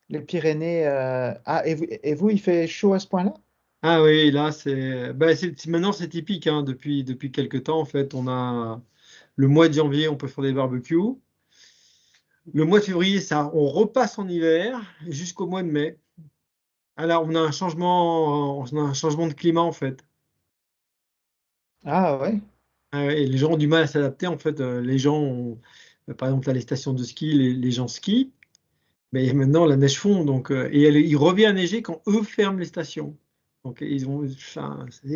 Les Pyrénées. Ah, et vous, il fait chaud à ce point-là? Ah oui, là, maintenant, c'est typique, hein, depuis quelques temps, en fait. On a le mois de janvier, on peut faire des barbecues. Le mois de février, ça, on repasse en hiver jusqu'au mois de mai. Alors, on a un changement de climat, en fait. Ah ouais. Et les gens ont du mal à s'adapter, en fait. Les gens par exemple, à les stations de ski, les gens skient. Mais maintenant, la neige fond, donc, il revient à neiger quand eux ferment les stations. Donc, et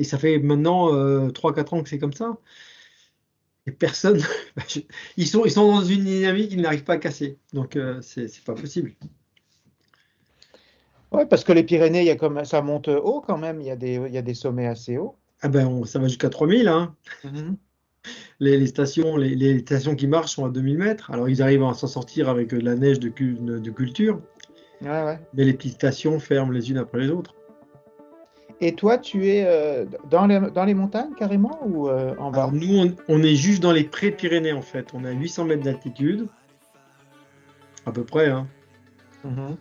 ça fait maintenant 3-4 ans que c'est comme ça. Et personne, ils sont dans une dynamique qu'ils n'arrivent pas à casser. Donc, c'est pas possible. Ouais, parce que les Pyrénées, ça monte haut quand même. Il y a des sommets assez hauts. Ah ben, ça va jusqu'à 3000, hein. Mhm. Les stations qui marchent sont à 2000 mètres. Alors, ils arrivent à s'en sortir avec de la neige de culture, Ouais, ouais. mais les petites stations ferment les unes après les autres. Et toi, tu es dans les montagnes carrément ou en Alors, bas? nous, on est juste dans les pré-Pyrénées, en fait. On a 800 mètres d'altitude, à peu près, hein. Mhm.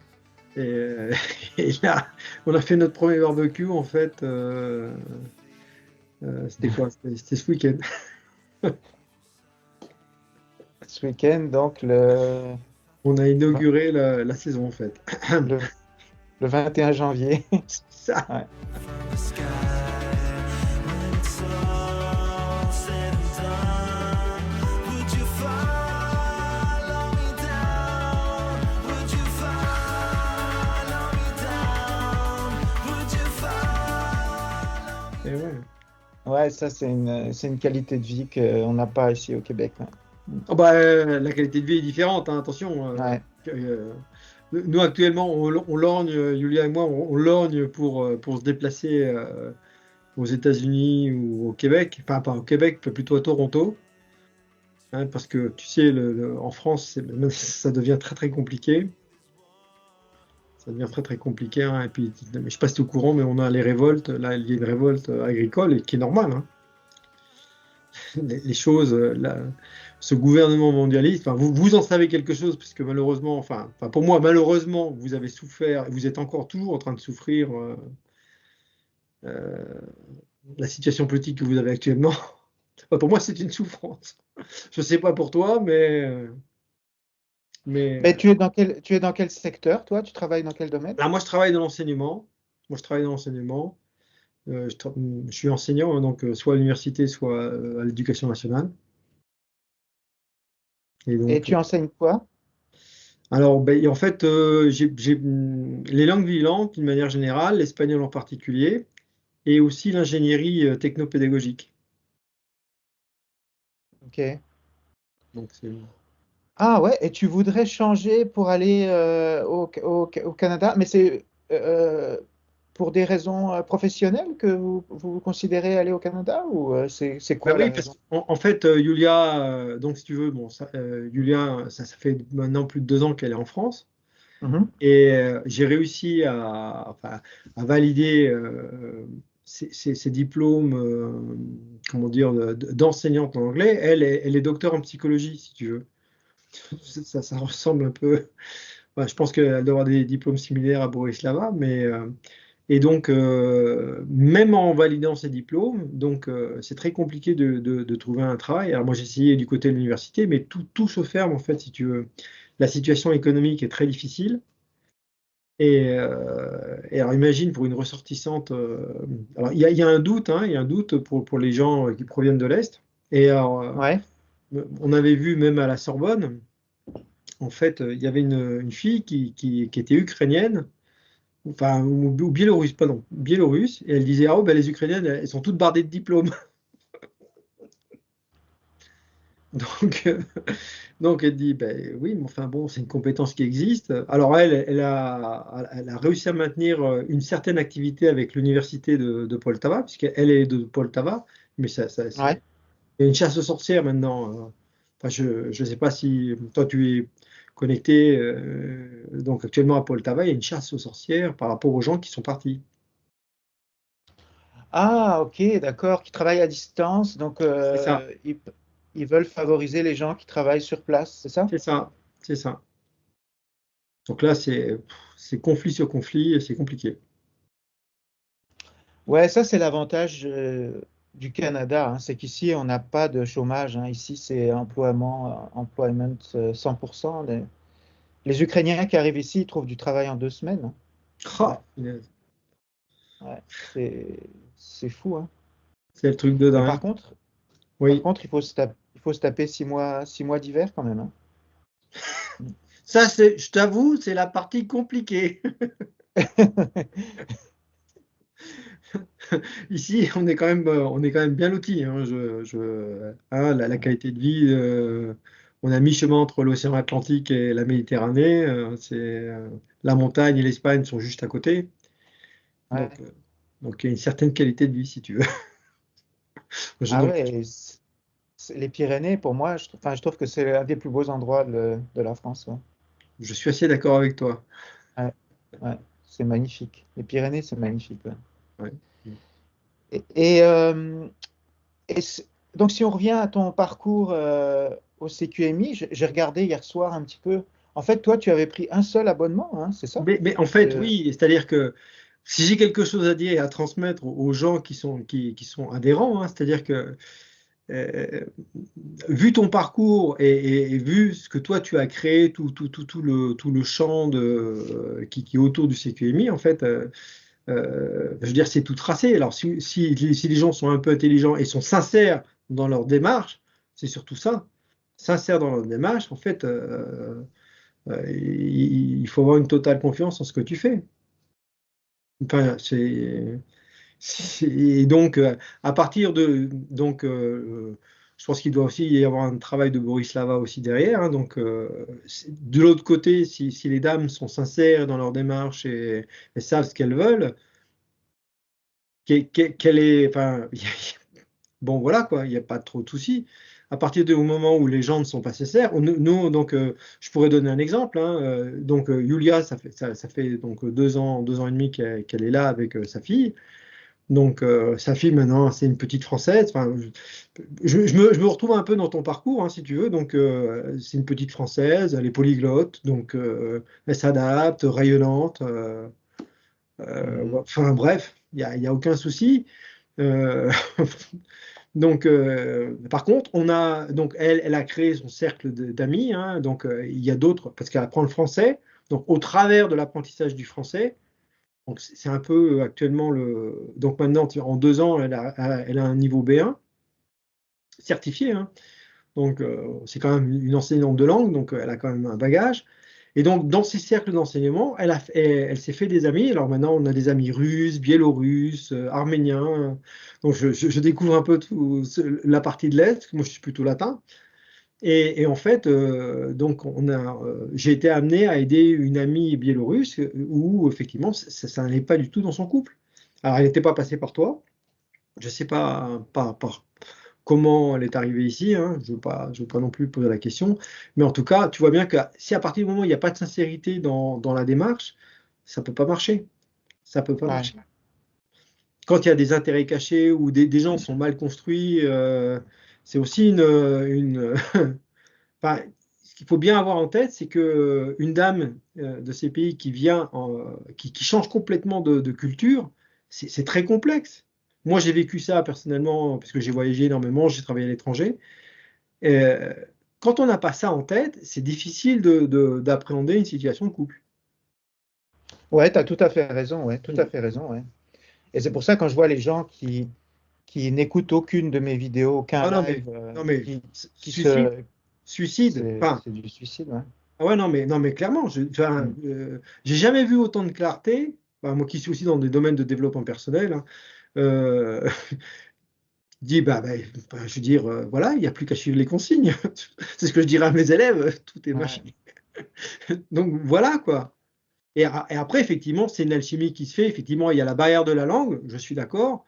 Et, et là, on a fait notre premier barbecue, en fait. C'était quoi? C'était ce week-end. Ce week-end, donc le, On a vingt- inauguré la saison, en fait. le, le 21 janvier. Ça. Ouais. the sky when it's all said and done. Would you follow me down? Would you follow me down? Would you follow me Et ouais. Ouais, ça, c'est une qualité de vie qu'on n'a pas ici au Québec. Ouais. Ah bah, la qualité de vie est différente, hein, attention. Ouais. Nous, actuellement, on lorgne, Julia et moi, on lorgne pour se déplacer aux États-Unis ou au Québec. Enfin, pas au Québec, plutôt à Toronto. Hein, parce que tu sais, en France, ça devient très très compliqué. Ça devient très très compliqué, hein. Et puis, je ne sais pas si tu es au courant, mais on a les révoltes. Là, il y a une révolte agricole et qui est normale, hein. Les choses, ce gouvernement mondialiste, enfin, vous en savez quelque chose, puisque malheureusement, enfin, pour moi, malheureusement, vous avez souffert, et vous êtes encore toujours en train de souffrir euh, la situation politique que vous avez actuellement. Enfin, pour moi, c'est une souffrance. Je ne sais pas pour toi, mais Mais tu es dans quel secteur, toi? Tu travailles dans quel domaine? là, moi, je travaille dans l'enseignement. Moi, je travaille dans l'enseignement. Je suis enseignant, hein, donc soit à l'université, soit à l'éducation nationale. Et Et donc, tu enseignes quoi? alors, ben, en fait, j'ai les langues vivantes d'une manière générale, l'espagnol en particulier, et aussi l'ingénierie technopédagogique. Ok. Donc, Ah ouais, et tu voudrais changer pour aller au Canada, mais c'est pour des raisons professionnelles que vous considérez aller au Canada ou c'est ben quoi la oui, parce raison? qu'en fait, Julia, donc si tu veux, bon, Julia, ça fait maintenant plus de 2 ans qu'elle est en France, Mhm. et j'ai réussi enfin, à valider ses diplômes, comment dire, d'enseignante en anglais. Elle est docteur en psychologie, si tu veux. Ça ressemble un peu. Ouais, je pense qu'elle doit avoir des diplômes similaires à Bratislava, et donc même en validant ces diplômes, donc c'est très compliqué de trouver un travail. Alors moi j'ai essayé du côté de l'université, mais tout se ferme en fait si tu veux. La situation économique est très difficile. Et alors imagine pour une ressortissante. Alors il y a un doute, hein, il y a un doute pour les gens qui proviennent de l'Est. Et alors, Ouais. on avait vu même à la Sorbonne. En fait, il y avait une fille qui était ukrainienne, enfin, ou biélorusse, pardon, biélorusse, et elle disait, ah, oh, ben, les Ukrainiennes, elles sont toutes bardées de diplômes. Donc, donc elle dit, ben oui, mais enfin bon, c'est une compétence qui existe. Alors elle a réussi à maintenir une certaine activité avec l'université de Poltava, puisqu'elle est de Poltava, mais Ouais. il y a une chasse aux sorcières maintenant. Enfin, je ne sais pas si toi tu es connecté, donc actuellement à Poltava, il y a une chasse aux sorcières par rapport aux gens qui sont partis. Ah, ok, d'accord, qui travaillent à distance, donc C'est ça, ils veulent favoriser les gens qui travaillent sur place, c'est ça? c'est ça, c'est ça. Donc là, c'est conflit sur conflit et c'est compliqué. Ouais, ça c'est l'avantage du Canada, hein, c'est qu'ici on n'a pas de chômage, hein. Ici c'est employment 100%. Les Ukrainiens qui arrivent ici, ils trouvent du travail en 2 semaines, hein. Ouais, Ah, punaise. ouais, c'est fou, hein. C'est le truc de Mais dingue. par Oui. contre, il faut se taper 6 mois d'hiver quand même, hein. Ça, je t'avoue, c'est la partie compliquée. Ici, on est quand même bien lotis, hein. La qualité de vie, on a mi-chemin entre l'océan Atlantique et la Méditerranée. La montagne et l'Espagne sont juste à côté. Donc, Ouais. donc il y a une certaine qualité de vie, si tu veux. Je- Ah donc, ouais, et les Pyrénées, pour moi, enfin, je trouve que c'est un des plus beaux endroits de la France, ouais. je suis assez d'accord avec toi. Ouais, ouais, c'est magnifique. Les Pyrénées, c'est magnifique, ouais. Ouais. Et, et, euh, et donc, si on revient à ton parcours au CQMI, j'ai regardé hier soir un petit peu. En fait, toi, tu avais pris un seul abonnement, hein, c'est ça? Mais en fait, oui, c'est-à-dire que si j'ai quelque chose à dire et à transmettre aux gens qui sont adhérents, hein, c'est-à-dire que euh, vu ton parcours et vu ce que toi tu as créé, tout le champ qui est autour du CQMI, en fait, je veux dire, c'est tout tracé. Alors, si les gens sont un peu intelligents et sont sincères dans leur démarche, c'est surtout ça. Sincères dans leur démarche, en fait, il faut avoir une totale confiance en ce que tu fais. Enfin, et donc, à partir de, donc, je pense qu'il doit aussi y avoir un travail de Boris Lava aussi derrière, hein. Donc, de l'autre côté, si les dames sont sincères dans leur démarche et savent ce qu'elles veulent, quelle est, enfin, bon, voilà quoi, il n'y a pas trop de soucis. À partir du moment où les gens ne sont pas sincères, nous, donc, je pourrais donner un exemple, hein. Donc, Yulia, ça fait donc 2 ans et demi qu'elle est là avec sa fille. Donc, sa fille, maintenant, c'est une petite Française. Enfin, je me retrouve un peu dans ton parcours, hein, si tu veux. Donc, c'est une petite Française, elle est polyglotte, donc elle s'adapte, rayonnante. Mhm. Enfin, bref, il y a aucun souci. Euh, donc, par contre, donc elle a créé son cercle d'amis, hein. Donc, il y a d'autres, parce qu'elle apprend le français. Donc, au travers de l'apprentissage du français, donc c'est un peu actuellement le. Donc maintenant, en 2 ans, elle a un niveau B1 certifié, hein. Donc c'est quand même une enseignante de langue, donc elle a quand même un bagage. Et donc dans ces cercles d'enseignement, elle s'est fait des amis. Alors maintenant, on a des amis russes, biélorusses, arméniens. Donc je découvre un peu la partie de l'Est, parce que moi je suis plutôt latin. Et en fait, donc j'ai été amené à aider une amie biélorusse où effectivement ça n'allait pas du tout dans son couple. Alors elle n'était pas passée par toi. Je ne sais pas comment elle est arrivée ici, hein. Je veux pas non plus poser la question. Mais en tout cas, tu vois bien que si à partir du moment où il n'y a pas de sincérité dans la démarche, ça ne peut pas marcher. Ça peut pas Ouais. marcher. Quand il y a des intérêts cachés ou des gens sont mal construits, c'est aussi Enfin, ce qu'il faut bien avoir en tête, c'est que une dame de ces pays qui change complètement de culture, c'est très complexe. Moi, j'ai vécu ça personnellement parce que j'ai voyagé énormément, j'ai travaillé à l'étranger. Euh, Quand on n'a pas ça en tête, c'est difficile d'appréhender une situation de couple. Ouais, tu as tout à fait raison, ouais, tout à Mm. fait raison, ouais. Et c'est pour ça quand je vois les gens qui n'écoutent aucune de mes vidéos, aucun Ah live, non mais qui suicide, se, suicide. Enfin, c'est du suicide, ouais. ah ouais, non, mais clairement, enfin, Mm. j'ai jamais vu autant de clarté. Enfin, moi qui suis aussi dans des domaines de développement personnel, hein, euh, dit, je veux dire, voilà, il n'y a plus qu'à suivre les consignes. C'est ce que je dirais à mes élèves, tout est Ouais. machin. Donc voilà quoi. Et après, effectivement, c'est une alchimie qui se fait. Effectivement, il y a la barrière de la langue, je suis d'accord.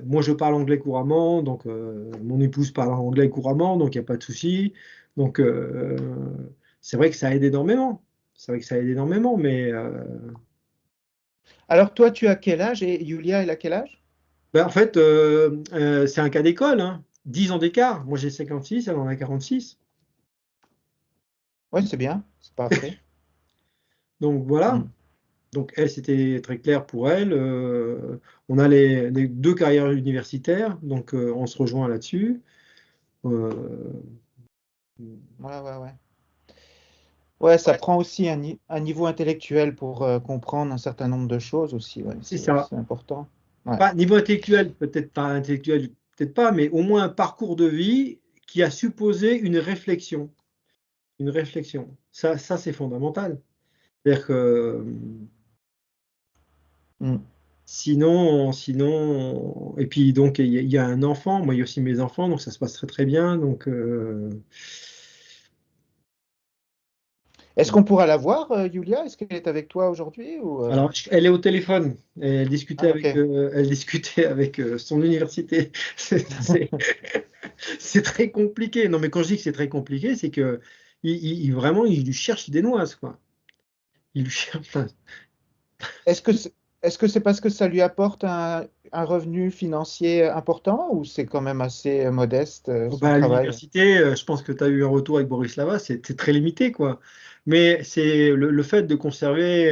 Moi, je parle anglais couramment, donc mon épouse parle anglais couramment, donc il n'y a pas de souci. Donc, c'est vrai que ça aide énormément. C'est vrai que ça aide énormément, mais Alors toi, tu as quel âge et Yulia, elle a quel âge? en fait, c'est un cas d'école, hein. 10 ans d'écart. Moi, j'ai 56, elle en a 46. Ouais, c'est bien, c'est parfait. Donc voilà. Mm. Donc elle, c'était très clair pour elle. On a les deux carrières universitaires, donc on se rejoint là-dessus. Euh, Ouais, ouais, ouais. Ouais, ça prend aussi un niveau intellectuel pour comprendre un certain nombre de choses aussi. Ouais, c'est ça. c'est important. Ouais. Pas niveau intellectuel, peut-être pas intellectuel, peut-être pas, mais au moins un parcours de vie qui a supposé une réflexion. Une réflexion. Ça c'est fondamental. C'est-à-dire que Mm. sinon, et puis donc il y a un enfant, moi il y a aussi mes enfants, donc ça se passe très très bien. Donc Est-ce qu'on pourra la voir, Julia? Est-ce qu'elle est avec toi aujourd'hui ou alors elle est au téléphone, Ah, ok. elle discutait avec son université. C'est c'est très compliqué. Non mais quand je dis que c'est très compliqué, c'est que vraiment il lui cherche des noises quoi. Il lui cherche. Enfin, Est-ce que est-ce que c'est parce que ça lui apporte un revenu financier important ou c'est quand même assez modeste, oh, son bah, à travail? l'université, je pense que tu as eu un retour avec Boris Lava, c'est très limité, quoi. Mais c'est le fait de conserver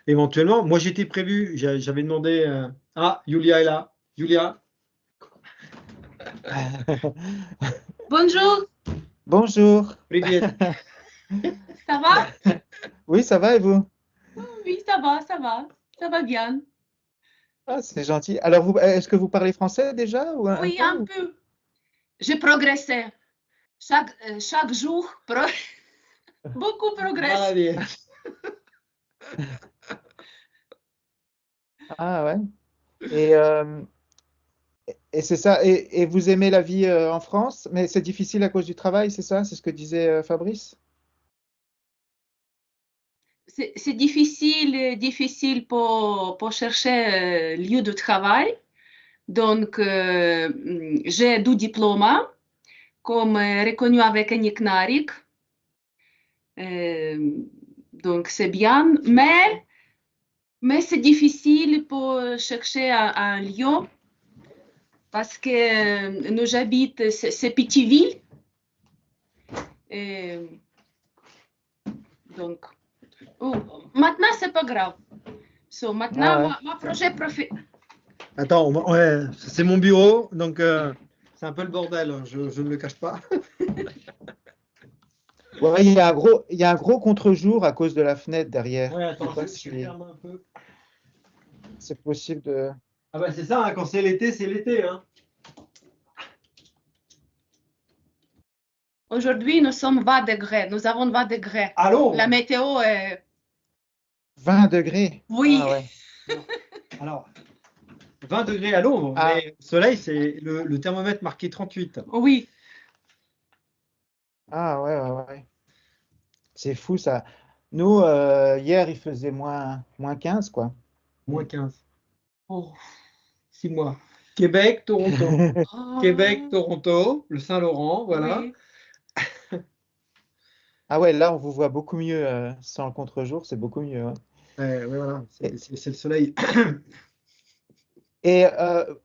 éventuellement. Moi, j'étais prévu, j'avais demandé. Ah, Julia est là. Julia, Bonjour, Bonjour. привет. ça va? Oui, ça va et vous? Oui, ça va bien. Ah, c'est gentil. Alors, est-ce que vous parlez français déjà ou un Oui, peu un ou- peu. J'ai progressé. Chaque jour, beaucoup progresse. Allez. Ah ouais. Et, euh, et c'est ça. Et vous aimez la vie en France, mais c'est difficile à cause du travail, c'est ça? C'est ce que disait Fabrice? C'est difficile pour chercher lieu de travail. Donc, j'ai deux diplômes, comme reconnu avec un ICNARIC. Donc, c'est bien, mais c'est difficile pour chercher un lieu parce que nous habitons ces petites villes. Et donc, oh, maintenant, c'est pas grave. So, maintenant, Ah ouais. mon projet Attends, ouais, c'est mon bureau, donc c'est un peu le bordel, hein, je ne le cache pas. Ouais, il y a un gros contre-jour à cause de la fenêtre derrière. Ouais, Je sais attends, pas je si ferme un peu. c'est possible de. Ah bah c'est ça, hein, quand c'est l'été, c'est l'été, hein. Aujourd'hui, nous sommes 20 degrés. Nous avons 20 degrés. Allô? La météo est... 20 degrés. Oui, Ah ouais. Alors, 20 degrés à l'ombre, Ah, mais le soleil, c'est le thermomètre marqué 38. oui. ah ouais, ouais, ouais. C'est fou ça. Nous, hier, il faisait moins 15, quoi. Moins 15. Oh. 6 mois. Québec, Toronto. Québec, Ah, Toronto, le Saint-Laurent, voilà. oui. Ah ouais, là, on vous voit beaucoup mieux sans le contre-jour, c'est beaucoup mieux. Ouais. Ouais, voilà, Et, c'est le soleil.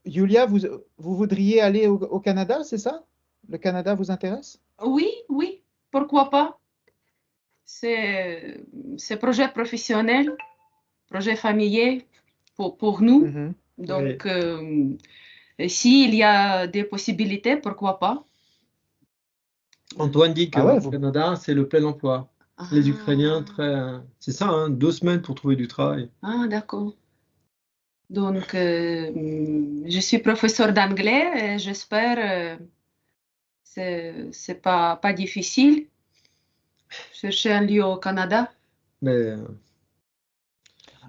Julia, vous voudriez aller au Canada, c'est ça? Le Canada vous intéresse? Oui, oui. Pourquoi pas? C'est projet professionnel, projet familier pour nous. Mhm. Ouais. Donc, s'il y a des possibilités, pourquoi pas? Antoine dit Ah ouais, qu'au vous. Canada, c'est le plein emploi. Les Ukrainiens, Ah, c'est ça, hein, 2 semaines pour trouver du travail. ah, d'accord. Donc, je suis professeur d'anglais et j'espère c'est pas difficile chercher un lieu au Canada. Mais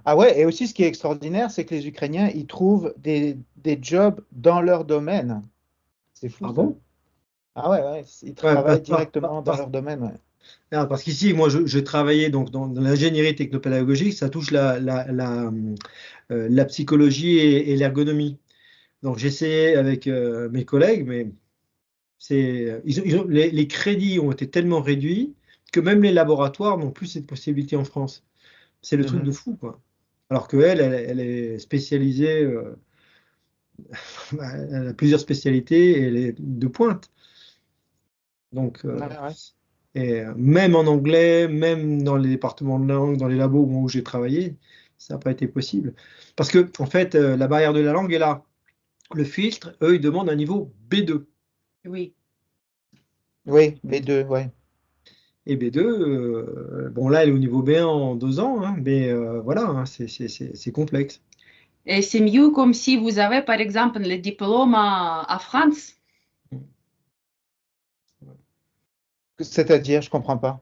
Ah ouais, et aussi ce qui est extraordinaire, c'est que les Ukrainiens, ils trouvent des jobs dans leur domaine. C'est fou ah ça. bon? Ah ouais, ouais, ils Ouais, travaillent directement dans leur domaine. Ouais. parce qu'ici, moi, je travaillais donc dans l'ingénierie technopédagogique, ça touche la psychologie et l'ergonomie. Donc j'essayais avec mes collègues, mais les crédits ont été tellement réduits que même les laboratoires n'ont plus cette possibilité en France. C'est le truc de Mhm. fou, quoi. Alors qu'elle est spécialisée, elle a plusieurs spécialités et elle est de pointe. Donc, Ouais, ouais. Et même en anglais, même dans les départements de langue, dans les labos où j'ai travaillé, ça n'a pas été possible. Parce que, en fait, la barrière de la langue est là. Le filtre, eux, ils demandent un niveau B2. Oui. Oui, B2, ouais. Et B2, bon là, elle est au niveau B1 en 2 ans, hein, mais voilà, hein, c'est complexe. Et c'est mieux comme si vous avez, par exemple, le diplôme à France. C'est-à-dire, je comprends pas.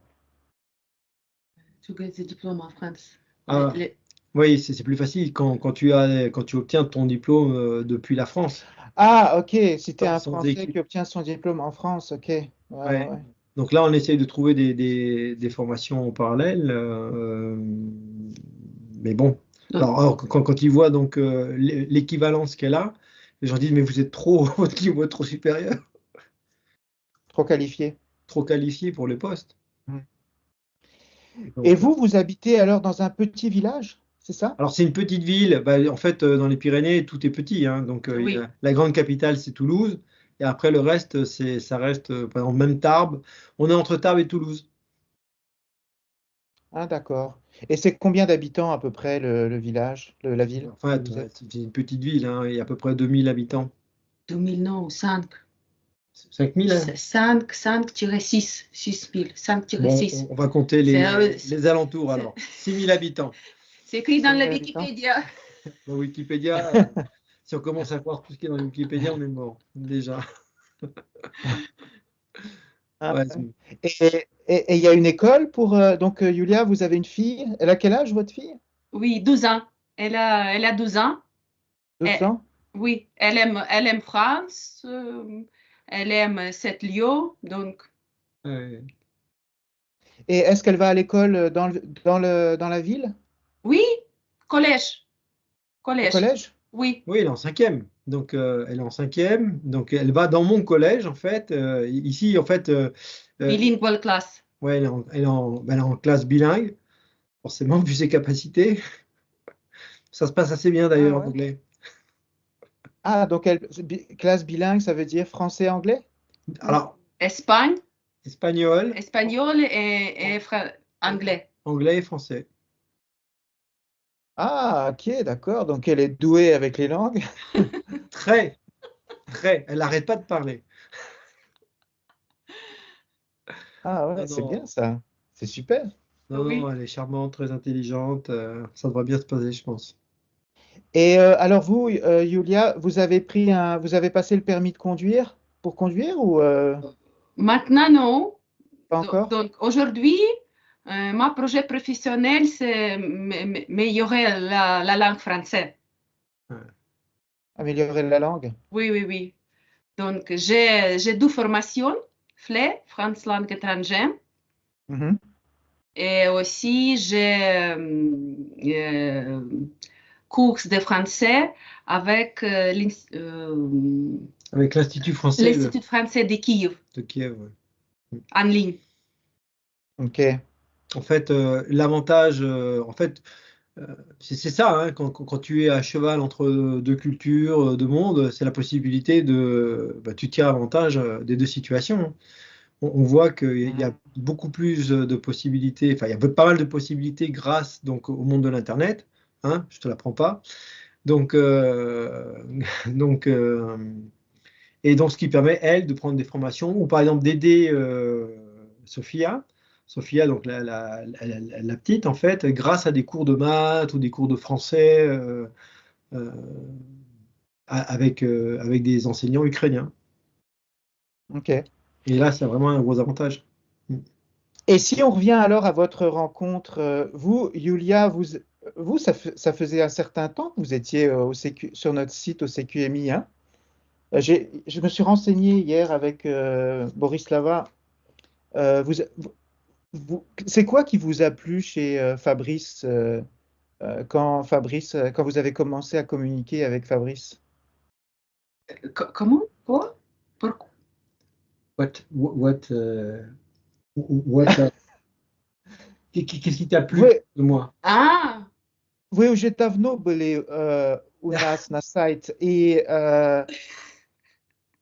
Tu gagnes le diplôme en France. Ah, Le- oui, c'est plus facile quand tu obtiens ton diplôme depuis la France, Ah, ok, si tu es un sans Français équipe. qui obtient son diplôme en France, ok. Ouais, ouais, Ouais. ouais. Donc là, on essaye de trouver des formations en parallèle, mais bon. Donc, Alors, quand ils voient donc l'équivalence qu'elle a, les gens disent, mais vous êtes trop, votre niveau est trop supérieur, Trop qualifié. trop qualifié pour le poste. Mm. Et Donc, vous habitez alors dans un petit village, c'est ça? alors c'est une petite ville, bah, en fait dans les Pyrénées tout est petit, hein. Donc oui. la grande capitale c'est Toulouse, et après le reste ça reste par exemple même Tarbes, on est entre Tarbes et Toulouse. Ah, d'accord. Et c'est combien d'habitants à peu près le village, la ville Enfin où vous êtes? c'est une petite ville, hein, il y a à peu près 2000 habitants. 2000, non, 5. 5000, hein. 5-6. 6000. Bon, 5-6. on va compter les alentours c'est- alors. 6000 habitants. c'est écrit dans 6 la 000 habitants? Wikipédia. Dans Wikipédia, si on commence à voir tout ce qui est dans Wikipédia, on est mort déjà. Ah, Ouais, ouais. Et il y a une école pour... donc, Julia, vous avez une fille. Elle a quel âge, votre fille? Oui, 12 ans. Elle a 12 ans. 12 Et- ans? oui, elle aime France. Elle aime cette lieu. Donc, ouais. Et est-ce qu'elle va à l'école dans la ville, oui, collège. au Collège. collège? Oui, Oui, elle est en cinquième. Donc, elle est en cinquième. Donc, elle va dans mon collège, en fait. Ici, en fait, euh, bilingual class. ouais, elle est en classe bilingue, forcément, vu ses capacités. Ça se passe assez bien, Ah d'ailleurs, en ouais. anglais. Ah, donc classe bilingue, ça veut dire français-anglais? Alors, Espagne, espagnol, espagnol et anglais. anglais et français. Ah, ok, d'accord. Donc elle est douée avec les langues. Très, très. Elle n'arrête pas de parler. Ah ouais, Non, c'est bien non, ça. C'est super. non, non, Oui. elle est charmante, très intelligente. Ça devrait bien se passer, je pense. Et alors vous, Julia, vous avez passé le permis de conduire pour conduire ou Maintenant, non. pas Donc, encore? donc, aujourd'hui, mon projet professionnel, c'est améliorer la langue française. Ouais. Améliorer la langue? Oui, oui, oui. Donc, j'ai deux formations, FLE, France langue étrangère, Mhm. et aussi j'ai cours de français avec Avec l'Institut français l'Institut français de Kiev de Kiev. Ouais. en ligne. Ok. En fait, l'avantage, en fait, c'est ça, hein, quand tu es à cheval entre deux cultures, deux mondes, c'est la possibilité bah, tu tires avantage des deux situations, hein. On voit qu'il y a Mhm. beaucoup plus de possibilités, enfin, il y a pas mal de possibilités grâce donc, au monde de l'Internet, hein, je te l'apprends pas. Donc, donc, et donc, ce qui permet, elle, de prendre des formations, ou par exemple d'aider Sophia. Sophia, donc la petite, en fait, grâce à des cours de maths ou des cours de français euh, avec des enseignants ukrainiens. Ok. Et là, c'est vraiment un gros avantage. Et si on revient alors à votre rencontre, vous, Julia, vous ça faisait un certain temps que vous étiez sur notre site au CQMI, hein? Je me suis renseigné hier avec Boris Lava. Euh, vous, c'est quoi qui vous a plu chez Fabrice, quand vous avez commencé à communiquer avec Fabrice? Comment? Quoi? Pourquoi? What, qu'est-ce qui t'a plu Oui, de moi? Ah, oui, уже давно были у нас на сайт, и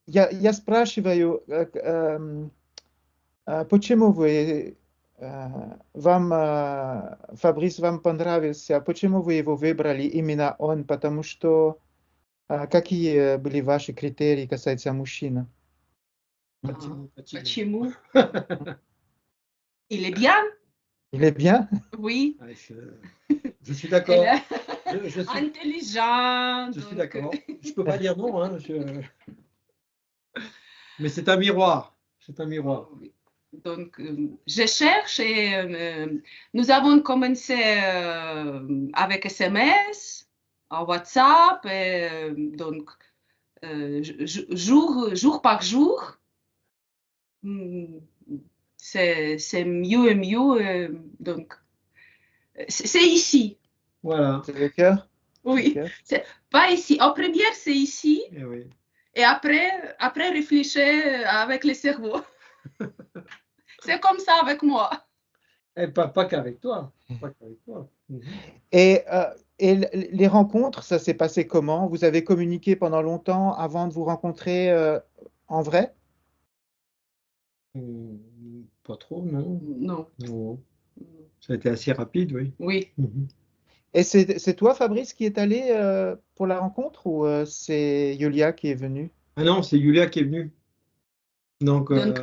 я спрашиваю, Почему вы, вам, Фабрис, вам понравился, почему вы его выбрали именно он, потому что какие были ваши критерии касательно мужчины? Fatigant. Почему? Il est bien? Il est bien? Oui. Ouais, je suis Elle d'accord. est Je suis, intelligent. je suis donc, d'accord. Je peux pas dire non, hein, mais c'est un miroir. C'est un miroir. oui. Donc, je cherche et nous avons commencé avec SMS, en WhatsApp, et, donc jour par jour, hmm, c'est mieux et mieux. Donc, c'est ici, Voilà. C'est le cœur? oui. Ok. C'est pas ici. En première, c'est ici, Et oui. et après réfléchir avec le cerveau. C'est comme ça avec moi. Et pas qu'avec toi. Pas qu'avec toi. Mhm. Et les rencontres, ça s'est passé comment? Vous avez communiqué pendant longtemps avant de vous rencontrer en vrai? Pas trop, non. Non. Non. Ça a été assez rapide, oui. Oui. Mhm. Et c'est toi, Fabrice, qui est allé pour la rencontre ou c'est Yulia qui est venue? Ah non, c'est Yulia qui est venue. Donc, Donc,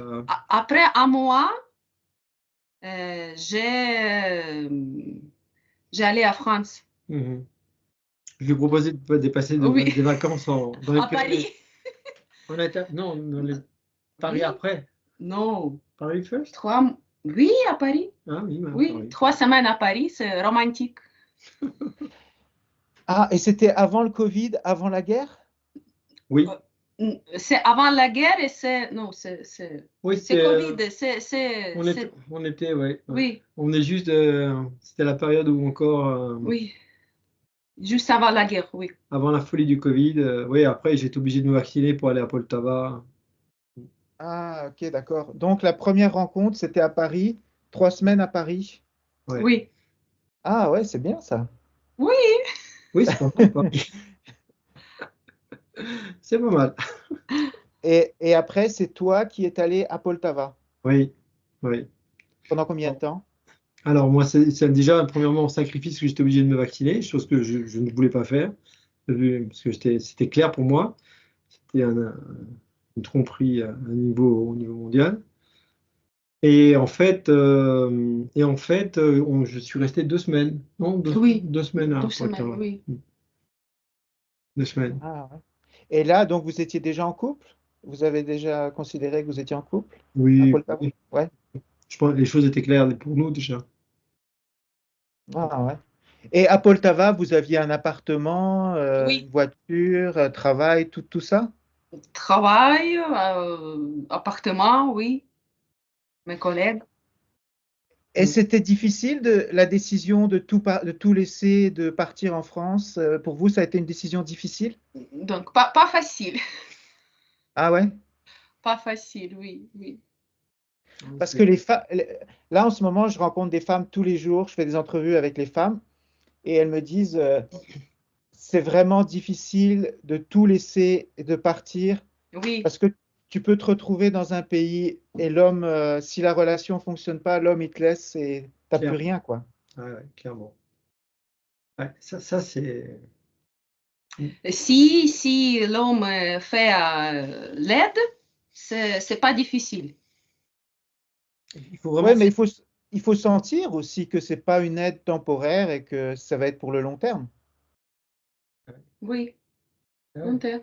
après un mois, j'ai allé à France, mhm. Je lui ai proposé de passer Oui. des vacances dans les à Paris. Non, dans les Paris Oui. après. Non, Paris first? Oui, à Paris. Ah oui, Oui, Paris. 3 semaines à Paris, c'est romantique. Ah, et c'était avant le Covid, avant la guerre? Oui, C'est avant la guerre et non, c'est oui, Covid. on était, ouais. Oui, On est juste, c'était la période où encore, oui, juste avant la guerre, oui. avant la folie du Covid. Oui, après, j'étais obligé de me vacciner pour aller à Poltava. Ah, ok, d'accord. Donc la première rencontre, c'était à Paris, 3 semaines à Paris. Ouais. Oui, Ah ouais, c'est bien ça. oui, Oui, c'est pas mal, Paris. C'est pas mal. Et après, c'est toi qui es allé à Poltava. Oui, oui. Pendant combien de temps? Alors, moi, c'est déjà, premièrement, un sacrifice que j'étais obligé de me vacciner, chose que je ne voulais pas faire, parce que c'était clair pour moi. C'était une tromperie au niveau mondial. Et en fait, je suis resté 2 semaines. Non, Oui. 2 semaines à 2 semaines, Poltava. oui. 2 semaines. Ah, ouais. Et là, donc, vous étiez déjà en couple? Vous avez déjà considéré que vous étiez en couple à Oui, Poltava? oui. Ouais. Je pense que les choses étaient claires pour nous déjà. Ah, ouais. Et à Poltava, vous aviez un appartement, Oui. une voiture, travail, tout ça? Travail, appartement, oui. Mes collègues. Et c'était difficile la décision de tout laisser, de partir en France. Pour vous, ça a été une décision difficile? Donc, pas facile. Ah ouais? Pas facile, oui, oui. Parce que là, en ce moment, je rencontre des femmes tous les jours, je fais des entrevues avec les femmes et elles me disent c'est vraiment difficile de tout laisser et de partir Oui, parce que tu peux te retrouver dans un pays et l'homme, si la relation fonctionne pas, l'homme il te laisse et t'as plus Clairement. rien, quoi. Ouais, clairement. Ouais, ça c'est. si l'homme fait l'aide, c'est pas difficile. Il faut vraiment. Ouais, mais il faut sentir aussi que c'est pas une aide temporaire et que ça va être pour le long terme. Oui, Ouais. long terme.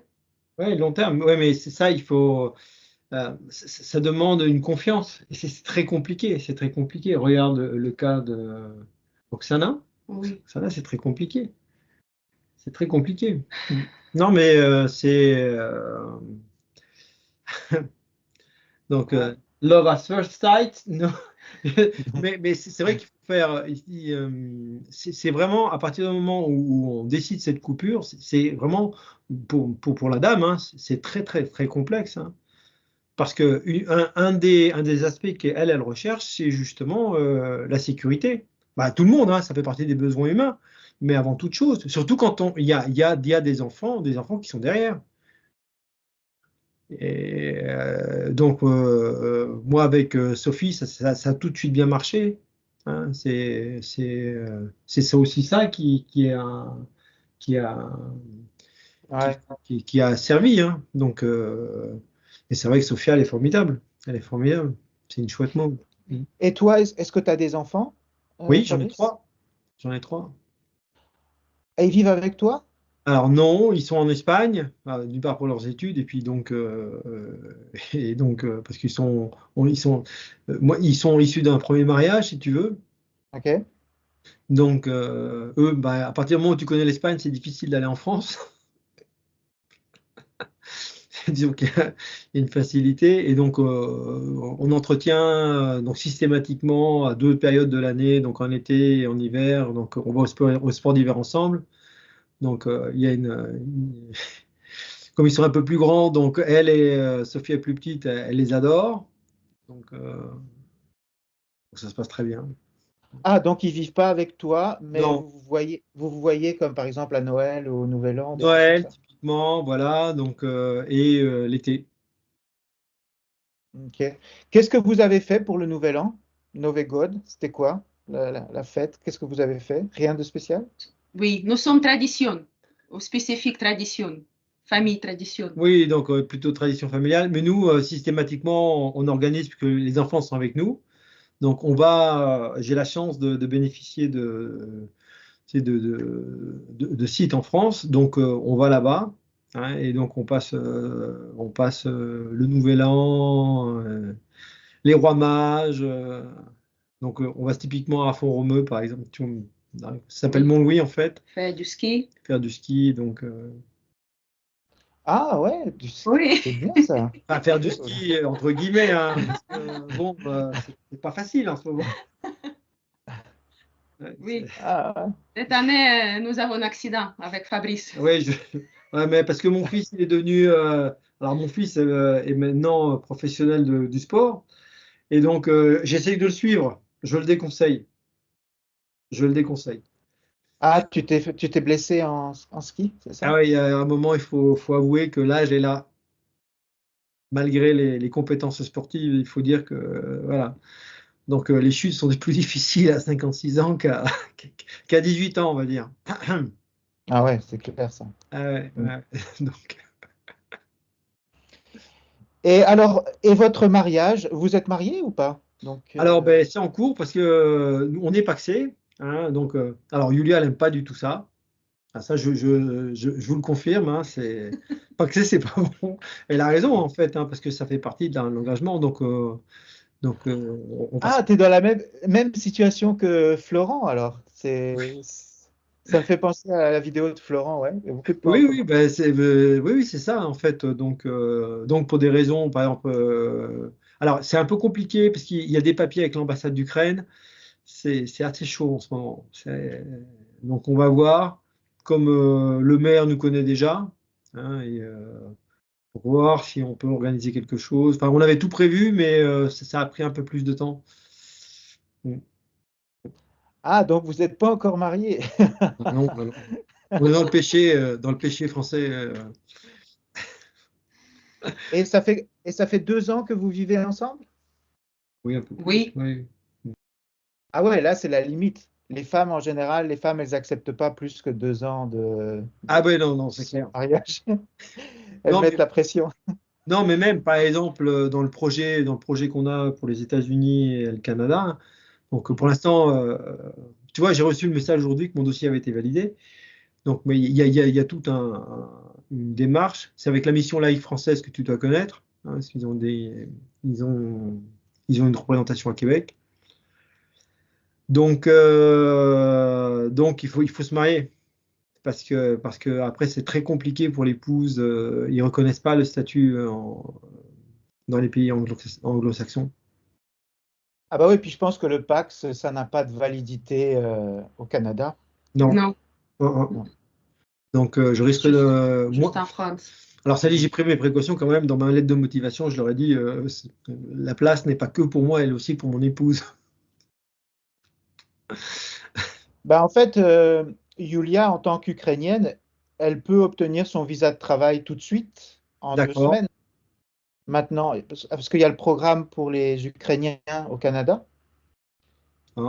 Ouais, long terme. Ouais, mais c'est ça, il faut. Ça demande une confiance. Et c'est très compliqué. C'est très compliqué. Regarde le cas de Oksana. Oui. Oksana, c'est très compliqué. C'est très compliqué. Non, mais c'est. Donc, love at first sight, non. Mais c'est vrai qu'il faut faire. C'est vraiment à partir du moment où on décide cette coupure, c'est vraiment pour la dame, hein, c'est très très très complexe, hein. Parce que un des aspects qu'elle recherche, c'est justement la sécurité. Bah, tout le monde, hein, ça fait partie des besoins humains, mais avant toute chose, surtout quand il y a des enfants qui sont derrière. Et donc, moi, avec Sophie, ça a tout de suite bien marché. Hein. C'est ça aussi ça qui a, Ouais. qui a servi. Hein. Donc, et c'est vrai que Sophia, elle est formidable. Elle est formidable. C'est une chouette môme. Et toi, est-ce que tu as des enfants, Oui, j'en ai Fabrice? 3. J'en ai 3. Et ils vivent avec toi? Alors non, ils sont en Espagne, d'une part pour leurs études, et puis donc, parce qu'ils sont, moi, ils sont issus d'un premier mariage, si tu veux. Ok. Donc eux, bah, à partir du moment où tu connais l'Espagne, c'est difficile d'aller en France. Disons qu'il y a une facilité, et donc on entretient donc systématiquement à 2 périodes de l'année, donc en été et en hiver. Donc on va au sport d'hiver ensemble. Donc il y a comme ils sont un peu plus grands, donc elle et Sophie est plus petite, elle les adore. Donc ça se passe très bien. Ah, donc ils vivent pas avec toi, mais Non, vous vous voyez comme par exemple à Noël ou au Nouvel An, des choses comme Noël ça. typiquement, voilà. Donc et l'été. Ok. Qu'est-ce que vous avez fait pour le Nouvel An? Novegod, c'était quoi la fête? Qu'est-ce que vous avez fait? Rien de spécial? Oui, nous sommes tradition, ou spécifique tradition, famille tradition. Oui, donc plutôt tradition familiale. Mais nous, systématiquement, on organise puisque les enfants sont avec nous. Donc on va, j'ai la chance de bénéficier tu sais, de sites en France. Donc on va là-bas. Hein, et donc on passe le Nouvel An, les Rois Mages. Donc on va typiquement à Font-Romeu, par exemple. Ça s'appelle Oui, Mont-Louis en fait, faire du ski. faire du ski. Donc Ah ouais, Oui, c'est bien ça. enfin, faire du ski entre guillemets, hein, parce que bon, c'est pas facile en ce moment. Ouais, oui. Ah, ouais. Cette année, nous avons un accident avec Fabrice. ouais, ouais, mais parce que mon fils il est devenu, alors mon fils est maintenant professionnel du sport, et donc j'essaye de le suivre. Je le déconseille. Je le déconseille. Ah, tu t'es blessé en ski, c'est Ah ça? ouais, il y a un moment, faut avouer que l'âge est là. Malgré les compétences sportives, il faut dire que voilà. Donc les chutes sont plus difficiles à 56 ans qu'à 18 ans, on va dire. Ah ouais, c'est clair ça. Ah ouais, Mm. ouais. Donc, Et alors, et votre mariage, vous êtes marié ou pas? Donc, alors ben, c'est en cours parce que nous, on est pacsé. Hein, donc, alors Julia, elle n'aime pas du tout ça. Ah, ça, je vous le confirme. Hein, pacsé, c'est pas bon. Elle a raison en fait, hein, parce que ça fait partie de l'engagement. Donc on va se. ah, tu es dans la même situation que Florent alors. Ça me fait penser à la vidéo de Florent, ouais. Il y a beaucoup de points en Oui, commun. oui, ben, oui, oui, c'est ça en fait. Donc pour des raisons, par exemple, alors c'est un peu compliqué parce qu'il y a des papiers avec l'ambassade d'Ukraine. C'est assez chaud en ce moment. Donc on va voir. Comme le maire nous connaît déjà, hein, et pour voir si on peut organiser quelque chose. Enfin, on avait tout prévu, mais ça a pris un peu plus de temps. Mm. Ah, donc vous n'êtes pas encore marié. Non, non, non. On est dans le péché français. Et ça fait 2 ans que vous vivez ensemble? Oui, un peu plus. Oui, Oui. Ah ouais, là c'est la limite. Les femmes en général, les femmes, elles acceptent pas plus que 2 ans Ah ben non, non, c'est de clair. mariage. Elles Non, mettent mais la pression. Non, mais même, par exemple, dans le projet qu'on a pour les États-Unis et le Canada, donc pour l'instant, tu vois, j'ai reçu le message aujourd'hui que mon dossier avait été validé. Donc, mais il y a toute une démarche. C'est avec la mission laïque française que tu dois connaître, hein, parce ils ont, ils ont une représentation à Québec. Donc il faut se marier. Parce que après, c'est très compliqué pour l'épouse. Ils reconnaissent pas le statut dans les pays anglo-saxons. Ah bah oui, puis je pense que le Pax, ça n'a pas de validité au Canada. Non. non, Oh. Non. Donc, je risque juste, de. juste en France. Alors, ça dit, j'ai pris mes précautions quand même. Dans ma lettre de motivation, je leur ai dit la place n'est pas que pour moi, elle aussi pour mon épouse. Bah en fait, Yulia, en tant qu'Ukrainienne, elle peut obtenir son visa de travail tout de suite, en deux D'accord. semaines. maintenant, parce qu'il y a le programme pour les Ukrainiens au Canada. Hein.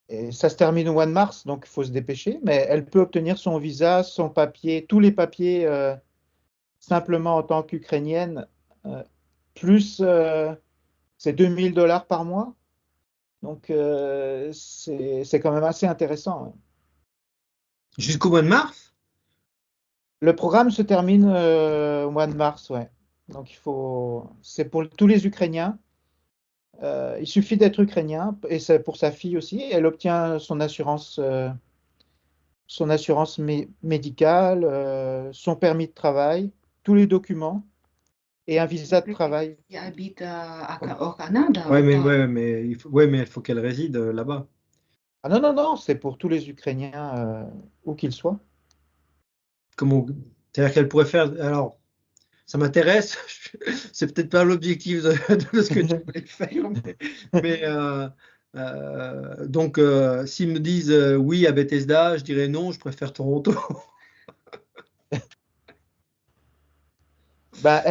Et ça se termine au mois de mars, donc il faut se dépêcher. Mais elle peut obtenir son visa, son papier, tous les papiers simplement en tant qu'Ukrainienne, plus c'est $2000 par mois. Donc c'est quand même assez intéressant, hein. Jusqu'au mois de mars? Le programme se termine au mois de mars, ouais. Donc c'est pour tous les Ukrainiens. Il suffit d'être ukrainien et c'est pour sa fille aussi. Elle obtient son assurance médicale, son permis de travail, tous les documents et un visa de travail. Qui habite au Canada Ouais, ou mais, pas? ouais, mais il faut qu'elle réside là-bas. Ah non, non, non, c'est pour tous les Ukrainiens, où qu'ils soient. Comment... C'est-à-dire qu'elle pourrait faire. Alors, ça m'intéresse. C'est peut-être pas l'objectif de ce que tu voulais faire, donc, s'ils me disent oui à Bethesda, je dirais non, je préfère Toronto. Ben,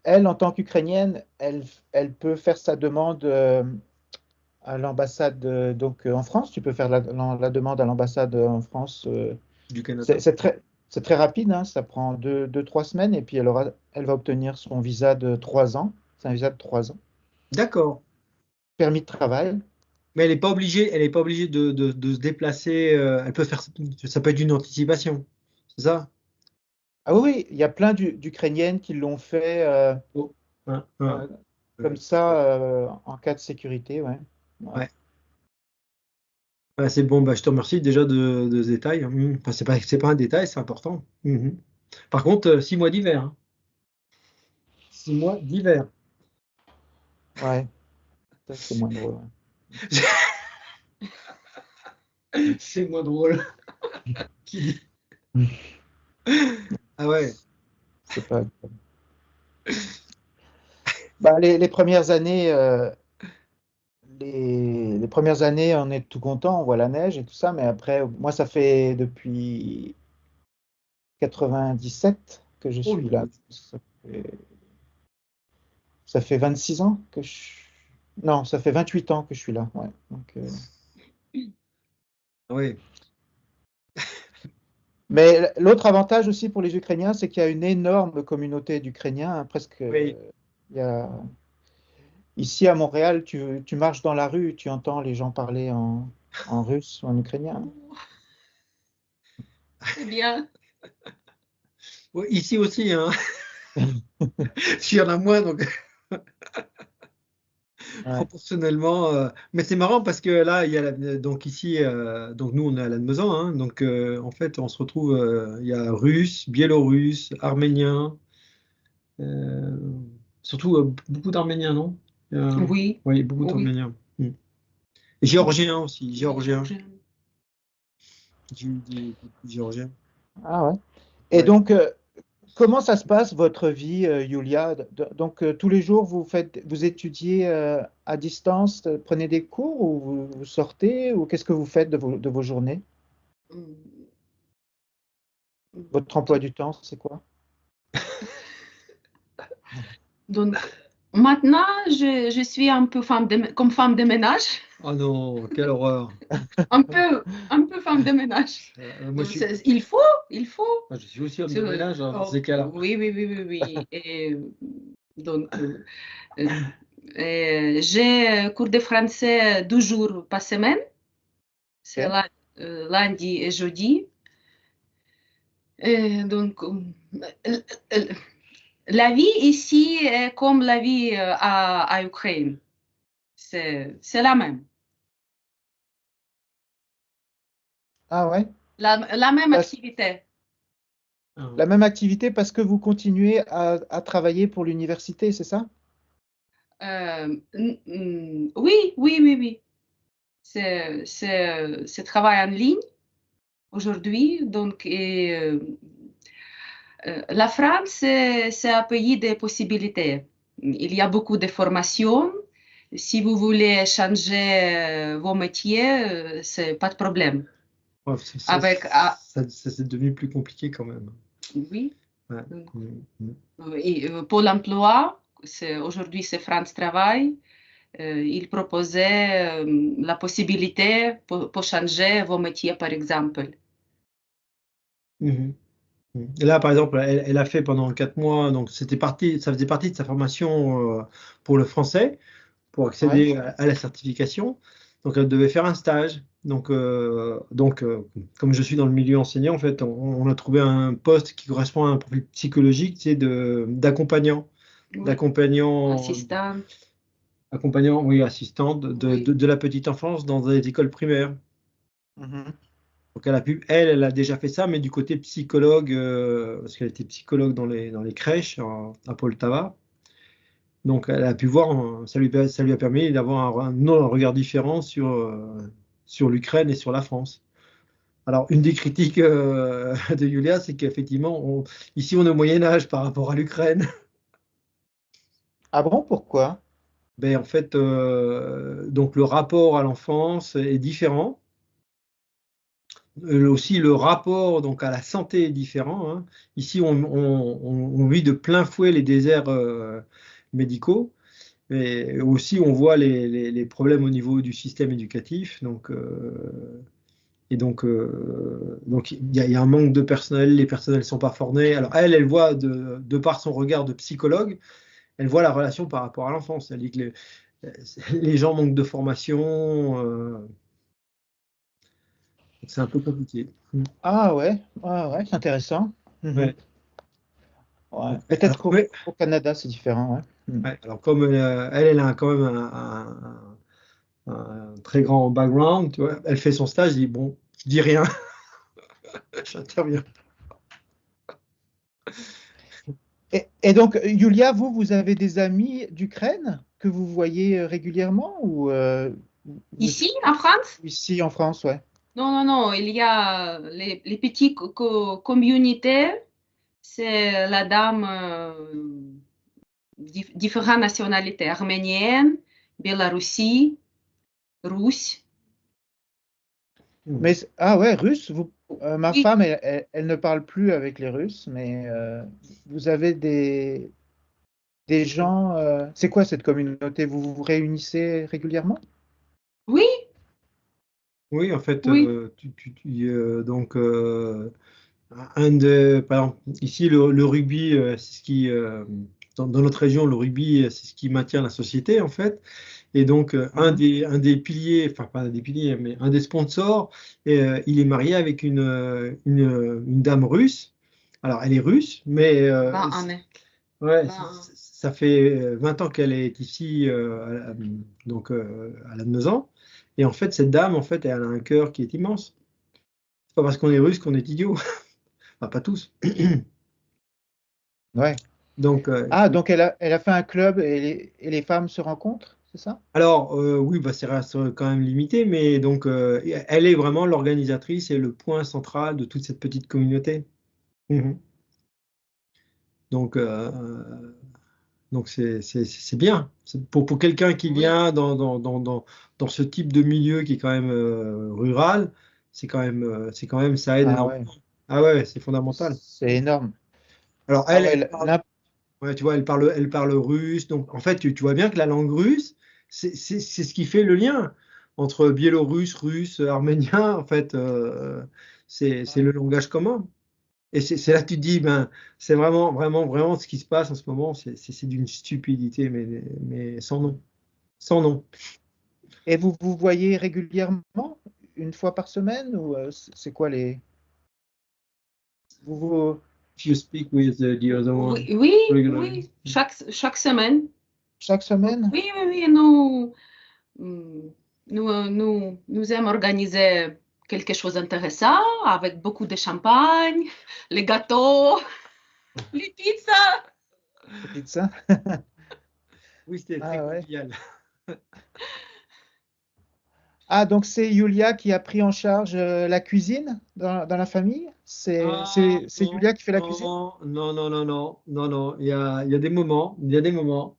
elle, en tant qu'Ukrainienne, elle peut faire sa demande à l'ambassade en France. Tu peux faire la demande à l'ambassade en France. Du Canada. C'est très rapide, hein, ça prend 3 semaines et puis elle va obtenir son visa de 3 ans. C'est un visa de 3 ans. D'accord. Permis de travail. Mais elle est pas obligée de se déplacer. Elle peut faire, ça peut être une anticipation. C'est ça? Ah oui, oui, il y a plein d'Ukrainiennes qui l'ont fait Oh. Hein, hein. comme ça en cas de sécurité. Ouais. Ouais. Ouais. Ouais, c'est bon, bah, je te remercie déjà de ce détail. Enfin, c'est pas un détail, c'est important. Mhm. Par contre, 6 mois d'hiver. Hein. 6 mois d'hiver. Ouais. Ça, c'est moins drôle. C'est moins drôle. Qui dit- Ah ouais. C'est pas. Bah, les premières années, les premières années, on est tout content, on voit la neige et tout ça, mais après, moi, ça fait depuis 97 que je Oh, suis là. Ça fait 26 ans que Non, ça fait 28 ans que je suis là. Ouais. Donc, ouais. mais l'autre avantage aussi pour les Ukrainiens, c'est qu'il y a une énorme communauté d'Ukrainiens, hein, presque. Oui. Il y a... Ici à Montréal, tu marches dans la rue, tu entends les gens parler en russe ou en ukrainien. C'est bien. Ouais, ici aussi, hein. Il y en a moins, donc Ouais. proportionnellement. Mais c'est marrant parce que là, il y a donc ici, donc nous on est à Lannemezan, hein, donc en fait on se retrouve, il y a russe, biélorusse, arménien, euh, surtout beaucoup d'Arméniens, non? Oui, Oui, beaucoup oui. d'Arméniens. Et géorgiens aussi, Oui, géorgiens. Georgien. J'ai eu beaucoup de géorgiens. Ah ouais. Et Ouais. donc, comment ça se passe votre vie, Yulia? Donc, tous les jours, vous étudiez à distance, prenez des cours ou vous sortez ou qu'est-ce que vous faites de vos journées? Mm, Votre emploi du temps, c'est quoi? Donc, maintenant, je suis un peu comme femme de ménage. Oh non, quelle horreur. Un peu femme de ménage. Moi, Donc, il faut. je suis aussi homme de ménage hein, dans Oh, ces cas-là. oui, oui, oui, oui, oui. Et donc, j'ai cours de français 12 jours par semaine. C'est Ok. lundi et jeudi. Et donc, la vie ici est comme la vie à Ukraine. C'est la même. Ah ouais. La même Parce- activité. la même activité parce que vous continuez à travailler pour l'université, c'est ça? Oui, oui, oui, oui. C'est travail en ligne aujourd'hui. Donc, la France, c'est un pays des possibilités. Il y a beaucoup de formations. Si vous voulez changer vos métiers, c'est pas de problème. Ouais, Avec, ça c'est devenu plus compliqué quand même. oui, Ouais. Et, Pôle emploi, aujourd'hui c'est France Travail, il proposait la possibilité pour changer vos métiers, par exemple. Mhm. Et là, par exemple, elle a fait pendant 4 mois, donc ça faisait partie de sa formation pour le français, pour accéder Ouais. à la certification. Donc, elle devait faire un stage. Comme je suis dans le milieu enseignant, en fait, on a trouvé un poste qui correspond à un profil psychologique, c'est d'accompagnant, Oui, d'accompagnant, assistante. accompagnant, oui, assistante Oui. de la petite enfance dans des écoles primaires. Mhm. Donc elle a déjà fait ça, mais du côté psychologue, parce qu'elle était psychologue dans les crèches à Poltava. Donc elle a pu voir, ça lui a permis d'avoir un regard différent sur l'Ukraine et sur la France. Alors une des critiques de Yulia, c'est qu'effectivement, ici on est au Moyen Âge par rapport à l'Ukraine. Ah bon, pourquoi? Ben, en fait, donc le rapport à l'enfance est différent. Aussi, le rapport donc, à la santé est différent, hein. Ici, on vit de plein fouet les déserts médicaux, mais aussi on voit les problèmes au niveau du système éducatif. Donc il y a un manque de personnel, les personnels ne sont pas formés. Alors elle voit de par son regard de psychologue, elle voit la relation par rapport à l'enfance. Elle dit que les gens manquent de formation, c'est un peu compliqué. Ah ouais, ouais, c'est intéressant. Mhm. Ouais. Ouais. Alors, Peut-être qu'au ouais. au Canada, c'est différent, ouais. Mhm. Ouais, alors comme elle a quand même un très grand background, tu vois, elle fait son stage, elle dit bon, je dis rien, j'interviens. Et donc, Yulia, vous avez des amis d'Ukraine que vous voyez régulièrement ou vous Ici, en France? ici en France, ouais. Non, non, non, il y a les petites communautés, c'est la dame différentes nationalités, arménienne, Biélorussie, russe. Mais ah ouais, russe, ma Oui, femme, elle ne parle plus avec les Russes, mais vous avez des gens. C'est quoi cette communauté? Vous vous réunissez régulièrement? oui, Oui, en fait, oui. par exemple, ici le rugby, c'est ce qui, dans notre région, le rugby, c'est ce qui maintient la société en fait. Et donc, Mhm. un des piliers, enfin pas un des piliers, mais un des sponsors, il est marié avec une dame russe. Alors, elle est russe, mais 20 années. ouais, 20. ça fait 20 ans qu'elle est ici, à Lannemezan. Et en fait, cette dame, en fait, elle a un cœur qui est immense. C'est pas parce qu'on est russe qu'on est idiot. Enfin, pas tous. Ouais. Donc, Ah, donc elle a fait un club et les femmes se rencontrent, c'est ça? alors, oui, bah, c'est reste quand même limité, mais donc, elle est vraiment l'organisatrice et le point central de toute cette petite communauté. Mhm. Donc, c'est bien. Pour quelqu'un qui Oui, vient dans ce type de milieu qui est quand même rural, c'est quand même, ça aide Ah énormément. ouais, Ah ouais, c'est fondamental. c'est énorme. Alors, Ah ouais, elle parle, ouais, tu vois, elle parle russe. Donc, en fait, tu vois bien que la langue russe, c'est ce qui fait le lien entre biélorusse, russe, arménien. En fait, c'est ouais. le langage commun. Et c'est là que tu te dis, ben, c'est vraiment, vraiment, vraiment ce qui se passe en ce moment, c'est d'une stupidité, mais sans nom. Sans nom. Et vous vous voyez régulièrement, une fois par semaine, ou c'est quoi les... vous- If you speak with the other one oui, oui, regularly. oui. Chaque semaine. chaque semaine? Oui, oui, oui. Nous aimons organiser quelque chose d'intéressant avec beaucoup de champagne, les gâteaux, les pizzas. Les pizzas? Oui, c'était très Ah ouais. convivial. Ah, donc c'est Yulia qui a pris en charge la cuisine dans la famille? Ah C'est non, Yulia qui fait la cuisine? non, non, non, non, non, non, non. Il y a des moments, il y a des moments.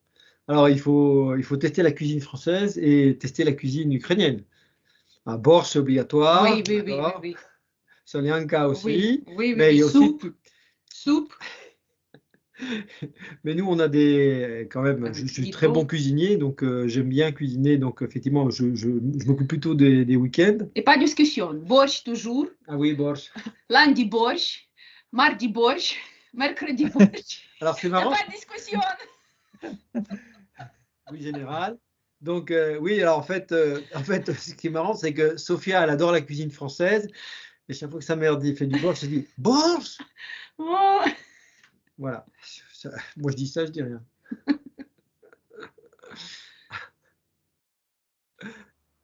Alors, il faut tester la cuisine française et tester la cuisine ukrainienne. Un borscht, c'est obligatoire, Oui, oui, oui, oui, d'accord. oui. Solyanka Oui, aussi, oui, oui, mais il oui. y a aussi Soupe, soupe. Mais nous, on a quand même, je suis très bon Plutôt. cuisinier, donc j'aime bien cuisiner. Donc effectivement, je m'occupe plutôt des week-ends. Et pas de discussion. Borщ toujours. Ah oui, borsch. Lundi borщ. Mardi borщ. Mercredi borщ. Alors c'est Il n'y a marrant, pas de discussion. oui, général. Donc oui, alors en fait, ce qui est marrant, c'est que Sophia, elle adore la cuisine française. Et chaque fois que sa mère fait du borsch, elle dit borsch. Oh. Voilà. Moi, je dis ça, je dis rien.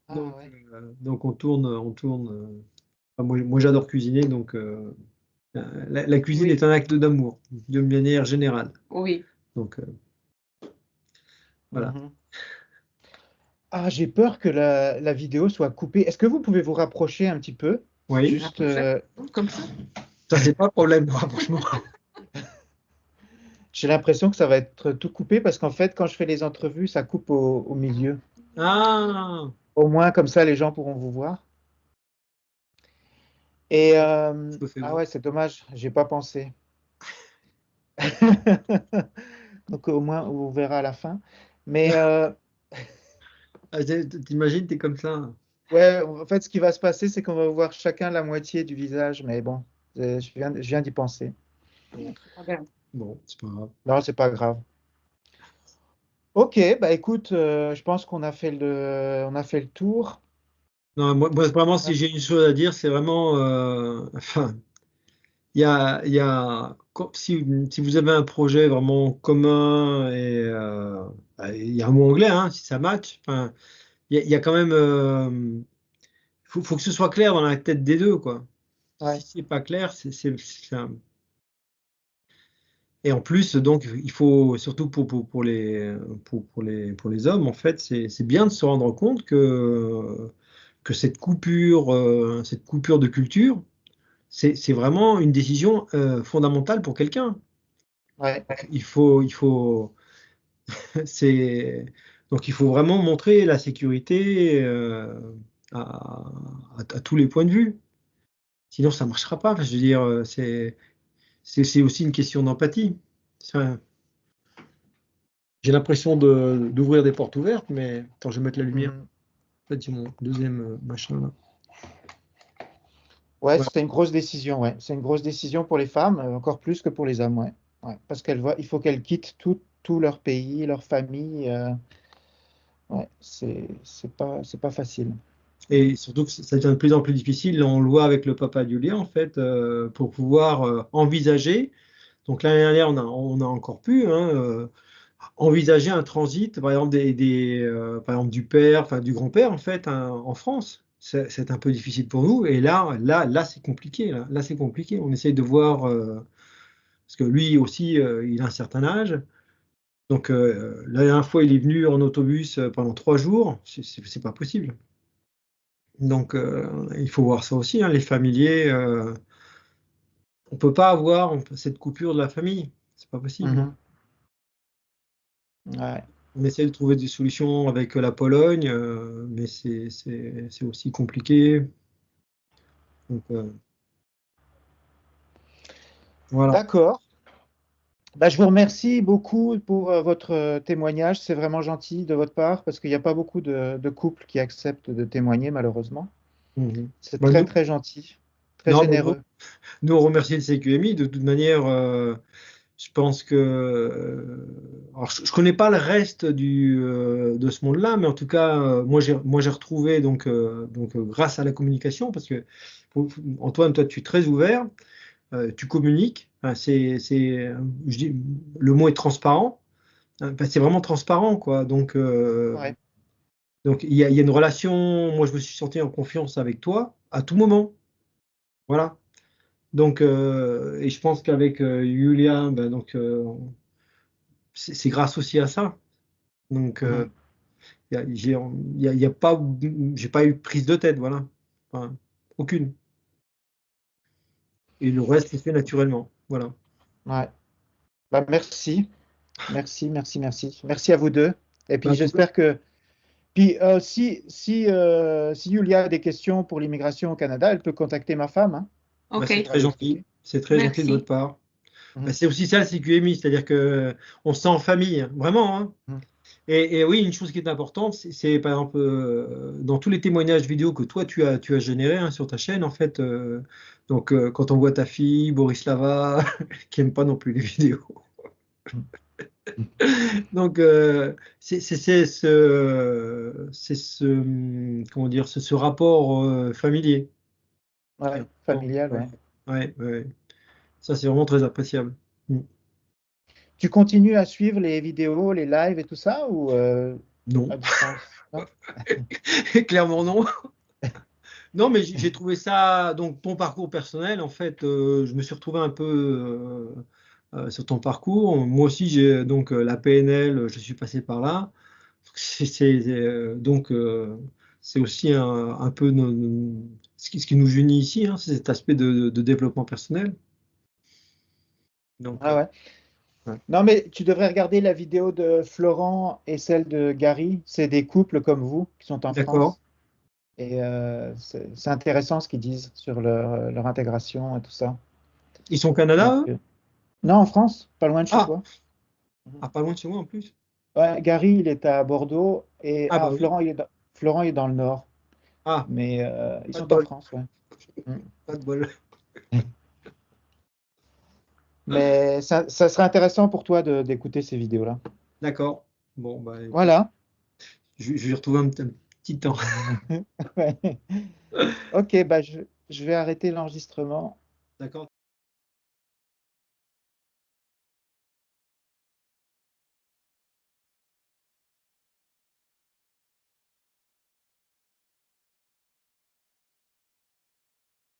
Ah Donc, ouais. donc on tourne. Enfin, moi, j'adore cuisiner, donc la cuisine Oui. est un acte d'amour, de manière générale. Oui. Donc voilà. Mhm. Ah, j'ai peur que la vidéo soit coupée. Est-ce que vous pouvez vous rapprocher un petit peu? Oui, Juste, Comme ça. ça c'est pas le problème, franchement. j'ai l'impression que ça va être tout coupé parce qu'en fait, quand je fais les entrevues, ça coupe au milieu. Ah, Au moins, comme ça, les gens pourront vous voir. Et je me fais ah voir. ouais, c'est dommage, j'ai pas pensé. Donc au moins, on vous verra à la fin. Mais Ah, t'imagines, t'es comme ça. ouais, en fait, ce qui va se passer, c'est qu'on va voir chacun la moitié du visage. Mais bon, je viens d'y penser. Bon, c'est pas grave. Non, c'est pas grave. Ok, bah écoute, je pense qu'on a on a fait le tour. Non, moi, vraiment, si j'ai une chose à dire, c'est vraiment, enfin, si vous avez un projet vraiment commun et bah, il y a un mot anglais, hein, si ça match, enfin, il y a quand même, faut que ce soit clair dans la tête des deux, quoi. Si Ouais. c'est pas clair, et en plus, donc, il faut, surtout pour les hommes, en fait, c'est bien de se rendre compte que cette coupure de culture, c'est vraiment une décision fondamentale pour quelqu'un. Ouais. Il faut, c'est, donc il faut vraiment montrer la sécurité à, à tous les points de vue. Sinon, ça marchera pas. Enfin, je veux dire, c'est aussi une question d'empathie. Ça- J'ai l'impression d'ouvrir des portes ouvertes, mais attends, je vais mettre la lumière. Mhm. En fait, j'ai mon deuxième machin là. Ouais, Ouais. c'est une grosse décision, ouais. C'est une grosse décision pour les femmes, encore plus que pour les hommes, ouais. Ouais. Parce il faut qu'elles quittent tout leur pays, leur famille. Ouais, c'est pas facile. Et surtout que ça devient de plus en plus difficile. Là, on le voit avec le papa Julien, en fait, pour pouvoir envisager. Donc l'année dernière, on a encore pu envisager un transit, par exemple, par exemple du père, enfin du grand-père, en fait, hein, en France. C'est un peu difficile pour nous. Et là, c'est compliqué. Là, c'est compliqué. On essaye de voir, parce que lui aussi, il a un certain âge. Donc la dernière fois, il est venu en autobus pendant 3 jours. C'est pas possible. Donc, il faut voir ça aussi, hein, les familiers. On peut pas avoir cette coupure de la famille. C'est pas possible. Mhm. Ouais. On essaie de trouver des solutions avec la Pologne, mais c'est aussi compliqué. Donc, voilà. D'accord. Bah, je vous remercie beaucoup pour votre témoignage. C'est vraiment gentil de votre part parce qu'il n'y a pas beaucoup de couples qui acceptent de témoigner, malheureusement. Mhm. C'est Bah, très, nous, très gentil, très non, bah, généreux. nous, on remercie le CQMI. De toute manière, je pense que. Alors, je connais pas le reste de ce monde-là, mais en tout cas, moi, j'ai retrouvé, grâce à la communication, parce que Antoine, toi, tu es très ouvert. Tu communiques. Enfin, je dis, le mot est transparent. Enfin, c'est vraiment transparent, quoi. Ouais. Donc il y a une relation. Moi, je me suis senti en confiance avec toi à tout moment. Voilà. Donc, et je pense qu'avec Julien, ben, c'est grâce aussi à ça. Donc, Mhm. il y a pas, j'ai pas eu prise de tête, voilà. Enfin, aucune. Et le reste s'est fait naturellement. Voilà. Ouais. Bah, merci. Merci, merci, merci. Merci à vous deux. Et puis Ben, j'espère que. Puis si Yulia a des questions pour l'immigration au Canada, elle peut contacter ma femme, hein. ben, Ok. c'est Elle va très lui gentil. expliquer. C'est très gentil de votre Merci. part. Bah, c'est aussi ça le CQMI, c'est-à-dire que on se sent en famille, hein, vraiment, hein. Mm. Et oui, une chose qui est importante, c'est par exemple dans tous les témoignages vidéo que toi tu as générés, hein, sur ta chaîne, en fait. Donc quand on voit ta fille, Borislava, qui aime pas non plus les vidéos. Donc comment dire, ce rapport familier. Ouais, familial, ouais. Ouais, ouais. Ça c'est vraiment très appréciable. Mm. Tu continues à suivre les vidéos, les lives et tout ça ou Non, à distance? Non. clairement non. Non, mais j'ai trouvé ça, donc ton parcours personnel, en fait, je me suis retrouvé un peu sur ton parcours. Moi aussi, j'ai donc la PNL, je suis passé par là. Donc, c'est aussi un peu ce qui nous unit ici, hein, c'est cet aspect de développement personnel. Donc, Ah ouais. ouais. Non, mais tu devrais regarder la vidéo de Florent et celle de Gary. C'est des couples comme vous qui sont en D'accord. France. Et c'est intéressant ce qu'ils disent sur leur intégration et tout ça. Ils sont au Donc, Canada, eux? non, en France, pas loin de chez Ah, toi. Mhm. ah, pas loin de chez moi en plus. Ouais, Gary, il est à Bordeaux et Ah, bah oui. Florent, il est dans le Nord. Ah, Mais ils pas de sont en bol. France, ouais. Mm. Pas de bol. Mais ça serait intéressant pour toi d'écouter ces vidéos-là. D'accord. Bon, bah écoute, Voilà. je vais retrouver un petit temps. Ouais. Ok, bah je vais arrêter l'enregistrement. D'accord.